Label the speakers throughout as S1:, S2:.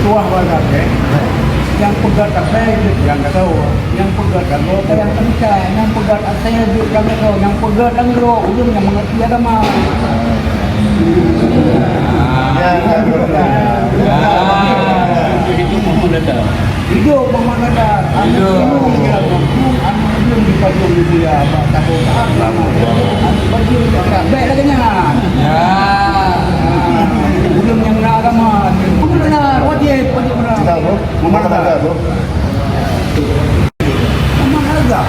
S1: ketua barat yang pegat apa yang nggak tahu, yang pegat anggota yang kencang, yang pegat saya juga yang nggak tahu, yang pegat anggro ujung yang mengerti agama. Hidup Muhammad Nadar. Hidup Muhammad Nadar. Anu belum dipajang di dia, tahu tak lama. Anu baju tak baik lagi nya. Ya. Belum yang nak agama. Benar, wajib benar. Muhammad Nadar, bro. Muhammad Nadar.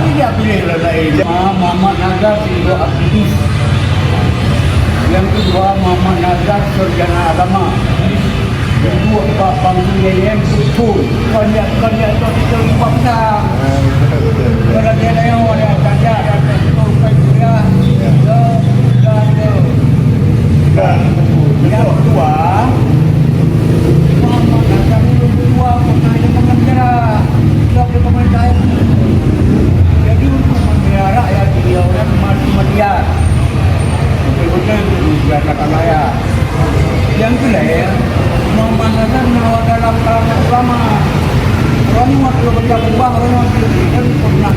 S1: Dia pilih lain. Muhammad Nadar itu aktivis. Yang kedua Muhammad Nazar sarjana agama. Yang kedua Pak Panggil yang betul. Kerja itu kita lupa kita. Kerja yang ada kerja dan betul kerja. Dan yang kedua Muhammad Nazar itu kedua pernah yang mengajar. Tidak pemerintah. Jadi untuk membela rakyat dia orang media. Betul dikatakan layak. Yang kedua, Muhammad Nazar merawat dalam kalangan ulama. Orang waktu kerja kubah, orang waktu kan pernah